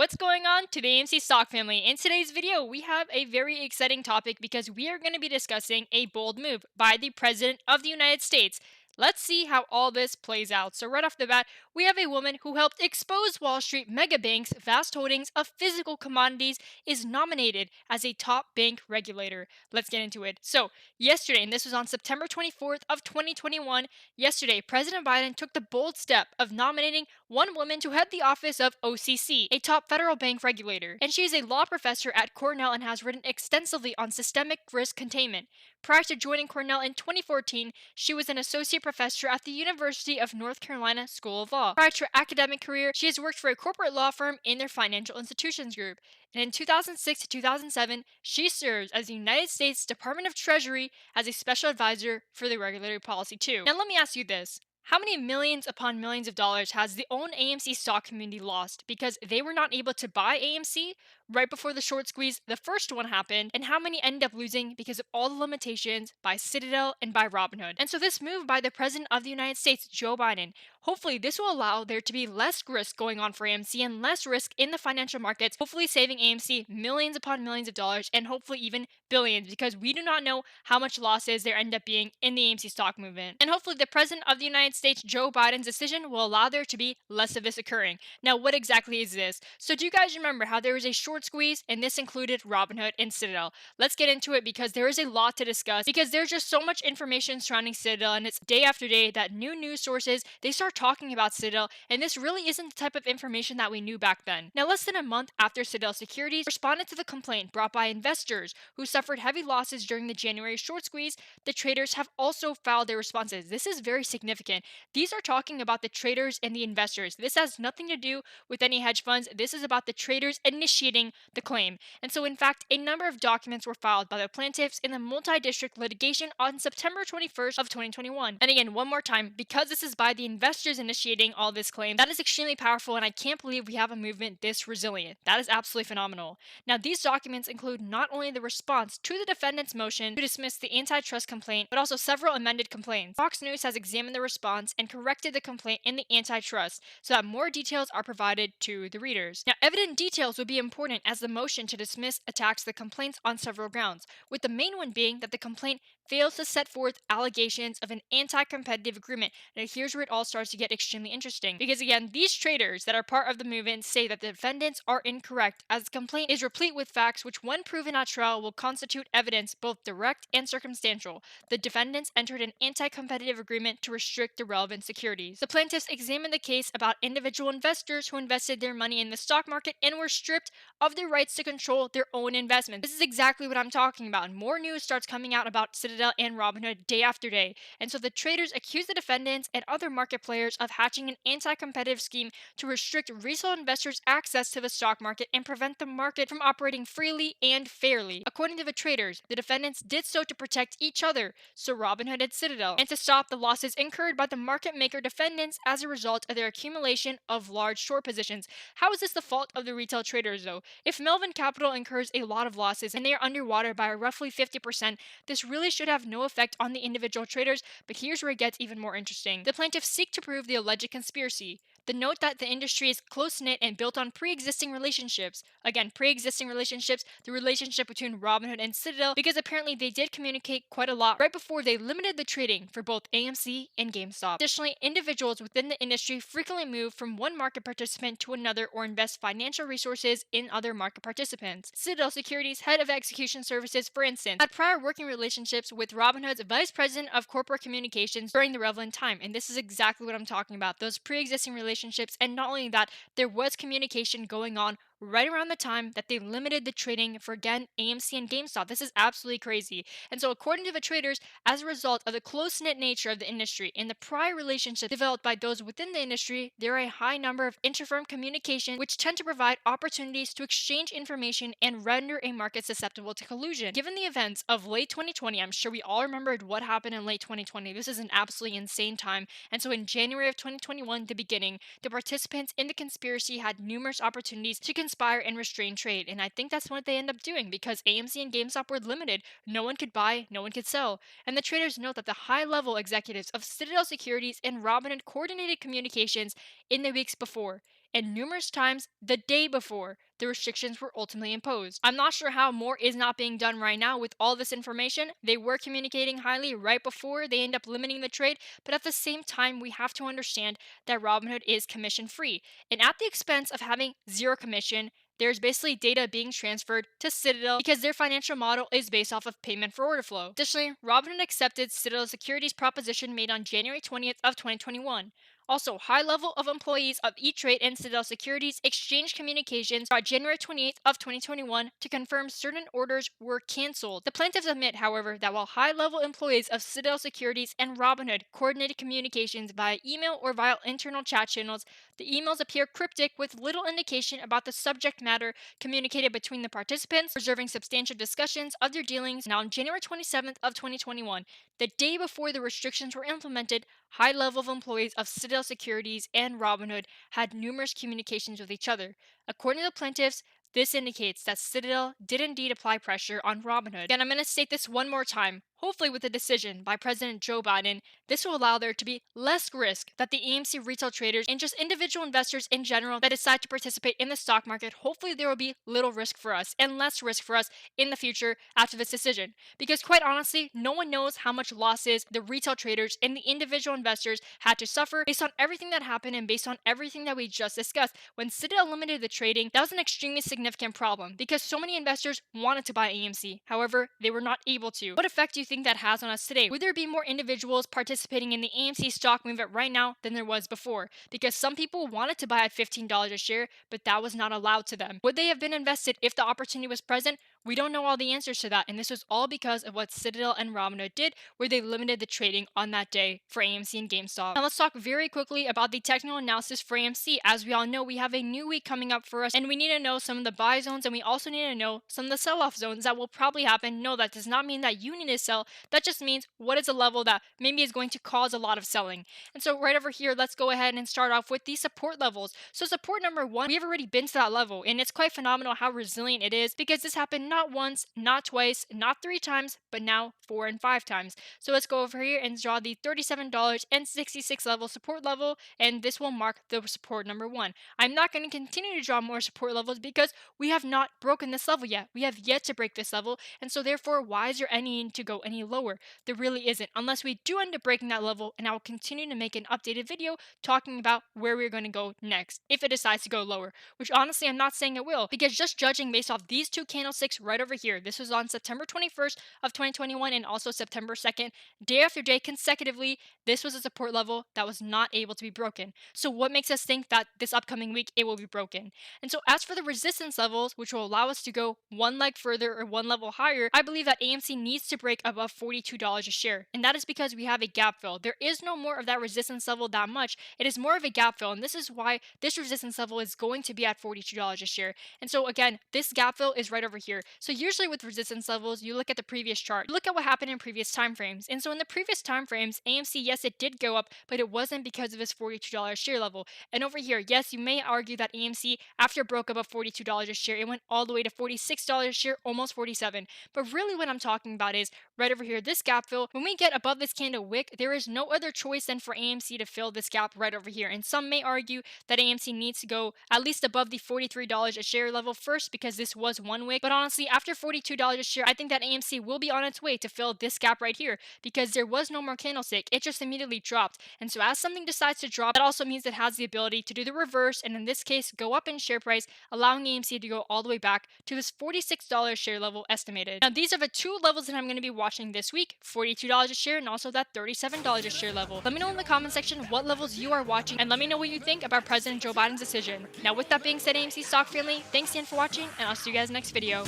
What's going on to the AMC stock family? In today's video, we have a very exciting topic because we are going to be discussing a bold move by the President of the United States. Let's see how all this plays out. So right off the bat, we have a woman who helped expose Wall Street mega banks' vast holdings of physical commodities is nominated as a top bank regulator. Let's get into it. So yesterday, and this was on September 24th of 2021, yesterday, President Biden took the bold step of nominating one woman to head the office of OCC, a top federal bank regulator. And she is a law professor at Cornell and has written extensively on systemic risk containment. Prior to joining Cornell in 2014, she was an associate professor at the University of North Carolina School of Law. Prior to her academic career, she has worked for a corporate law firm in their financial institutions group. And in 2006 to 2007, she served as the United States Department of Treasury as a special advisor for the regulatory policy too. Now let me ask you this. How many millions upon millions of dollars has the own AMC stock community lost because they were not able to buy AMC right before the short squeeze, the first one, happened, and how many ended up losing because of all the limitations by Citadel and by Robinhood? And so this move by the President of the United States, Joe Biden, hopefully this will allow there to be less risk going on for AMC and less risk in the financial markets, hopefully saving AMC millions upon millions of dollars and hopefully even billions, because we do not know how much losses there end up being in the AMC stock movement. And hopefully the President of the United States, Joe Biden's decision will allow there to be less of this occurring. Now, what exactly is this? So do you guys remember how there was a short squeeze and this included Robinhood and Citadel? Let's get into it because there is a lot to discuss, because there's just so much information surrounding Citadel, and it's day after day that new news sources, they start talking about Citadel, and this really isn't the type of information that we knew back then. Now, less than a month after Citadel Securities responded to the complaint brought by investors who suffered heavy losses during the January short squeeze, the traders have also filed their responses. This is very significant. These are talking about the traders and the investors. This has nothing to do with any hedge funds. This is about the traders initiating the claim. And so, in fact, a number of documents were filed by the plaintiffs in the multi-district litigation on September 21st of 2021. And again, one more time, because this is by the investors initiating all this claim, that is extremely powerful, and I can't believe we have a movement this resilient. That is absolutely phenomenal. Now, these documents include not only the response to the defendant's motion to dismiss the antitrust complaint, but also several amended complaints. Fox News has examined the response and corrected the complaint in the antitrust so that more details are provided to the readers. Now, evident details would be important as the motion to dismiss attacks the complaints on several grounds, with the main one being that the complaint fails to set forth allegations of an anti-competitive agreement. Now, here's where it all starts to get extremely interesting, because again, these traders that are part of the movement say that the defendants are incorrect, as the complaint is replete with facts which, when proven at trial, will constitute evidence both direct and circumstantial. The defendants entered an anti-competitive agreement to restrict the relevant securities. The plaintiffs examined the case about individual investors who invested their money in the stock market and were stripped of their rights to control their own investments. This is exactly what I'm talking about, and more news starts coming out about Citadel and Robinhood day after day. And so the traders accuse the defendants and other market players of hatching an anti-competitive scheme to restrict retail investors' access to the stock market and prevent the market from operating freely and fairly. According to the traders, the defendants did so to protect each other, so Robinhood and Citadel, and to stop the losses incurred by the market maker defendants as a result of their accumulation of large short positions. How is this the fault of the retail traders, though? If Melvin Capital incurs a lot of losses and they are underwater by roughly 50%, this really should have no effect on the individual traders, but here's where it gets even more interesting. The plaintiffs seek to prove the alleged conspiracy. The note that the industry is close-knit and built on pre-existing relationships. Again, pre-existing relationships, the relationship between Robinhood and Citadel, because apparently they did communicate quite a lot right before they limited the trading for both AMC and GameStop. Additionally, individuals within the industry frequently move from one market participant to another or invest financial resources in other market participants. Citadel Securities' head of execution services, for instance, had prior working relationships with Robinhood's vice president of corporate communications during the relevant time, and this is exactly what I'm talking about, those pre-existing relationships. And not only that, there was communication going on right around the time that they limited the trading for, again, AMC and GameStop. This is absolutely crazy. And so according to the traders, as a result of the close-knit nature of the industry and the prior relationships developed by those within the industry, there are a high number of inter-firm communications which tend to provide opportunities to exchange information and render a market susceptible to collusion. Given the events of late 2020, I'm sure we all remembered what happened in late 2020. This is an absolutely insane time. And so in January of 2021, the beginning, the participants in the conspiracy had numerous opportunities to conspire and restrain trade, and I think that's what they end up doing, because AMC and GameStop were limited. No one could buy, no one could sell. And the traders note that the high-level executives of Citadel Securities and Robinhood coordinated communications in the weeks before. and numerous times the day before the restrictions were ultimately imposed. I'm not sure how more is not being done right now with all this information. They were communicating highly right before they end up limiting the trade, but at the same time, we have to understand that Robinhood is commission free. And at the expense of having zero commission, there's basically data being transferred to Citadel because their financial model is based off of payment for order flow. Additionally, Robinhood accepted Citadel Securities proposition made on January 20th of 2021. Also, high level of employees of E-Trade and Citadel Securities exchanged communications on January 28th of 2021 to confirm certain orders were canceled. The plaintiffs admit, however, that while high level employees of Citadel Securities and Robinhood coordinated communications via email or via internal chat channels, the emails appear cryptic with little indication about the subject matter communicated between the participants, reserving substantial discussions of their dealings. Now, on January 27th of 2021, the day before the restrictions were implemented, high level of employees of Citadel Securities and Robinhood had numerous communications with each other. According to the plaintiffs, this indicates that Citadel did indeed apply pressure on Robinhood. Again, I'm going to state this one more time. Hopefully, with a decision by President Joe Biden, this will allow there to be less risk that the AMC retail traders and just individual investors in general that decide to participate in the stock market, hopefully there will be little risk for us and less risk for us in the future after this decision. Because quite honestly, no one knows how much losses the retail traders and the individual investors had to suffer based on everything that happened and based on everything that we just discussed. When Citadel limited the trading, that was an extremely significant problem because so many investors wanted to buy AMC. However, they were not able to. What effect do you think that has on us today? Would there be more individuals participating in the AMC stock movement right now than there was before? Because some people wanted to buy at $15 a share, but that was not allowed to them. Would they have been invested if the opportunity was present? We don't know all the answers to that, and this was all because of what Citadel and Robinhood did, where they limited the trading on that day for AMC and GameStop. Now let's talk very quickly about the technical analysis for AMC. As we all know, we have a new week coming up for us, and we need to know some of the buy zones, and we also need to know some of the sell-off zones that will probably happen. No, that does not mean that you need to sell. That just means what is a level that maybe is going to cause a lot of selling. And so right over here, let's go ahead and start off with the support levels. So support number 1, we have already been to that level, and it's quite phenomenal how resilient it is because this happened not once, not twice, not 3 times, but now 4 and 5 times. So let's go over here and draw the $37.66 level support level, and this will mark the support number 1. I'm not going to continue to draw more support levels because we have not broken this level yet. We have yet to break this level, and so therefore, why is there any need to go any lower? There really isn't, unless we do end up breaking that level, and I will continue to make an updated video talking about where we're going to go next, if it decides to go lower, which honestly I'm not saying it will, because just judging based off these 2 candlesticks right over here, this was on September 21st of 2021 and also September 2nd, day after day consecutively, this was a support level that was not able to be broken. So what makes us think that this upcoming week it will be broken? And so as for the resistance levels, which will allow us to go one leg further or one level higher, I believe that AMC needs to break above $42 a share, and that is because we have a gap fill. There is no more of that resistance level that much. It is more of a gap fill, and this is why this resistance level is going to be at $42 a share. And so again, this gap fill is right over here. So usually with resistance levels, you look at the previous chart. You look at what happened in previous time frames. And so in the previous time frames, AMC, yes, it did go up, but it wasn't because of its $42 share level. And over here, yes, you may argue that AMC, after it broke above $42 a share, it went all the way to $46 a share, almost $47. But really what I'm talking about is right over here, this gap fill. When we get above this candle wick, there is no other choice than for AMC to fill this gap right over here. And some may argue that AMC needs to go at least above the $43 a share level first because this was one wick. But honestly, after $42 a share, I think that AMC will be on its way to fill this gap right here because there was no more candlestick. It just immediately dropped. And so as something decides to drop, that also means it has the ability to do the reverse and in this case go up in share price, allowing AMC to go all the way back to this $46 share level estimated. Now these are the 2 levels that I'm going to be watching this week, $42 a share and also that $37 a share level. Let me know in the comment section what levels you are watching and let me know what you think about President Joe Biden's decision. Now with that being said, AMC stock family, thanks again for watching and I'll see you guys next video.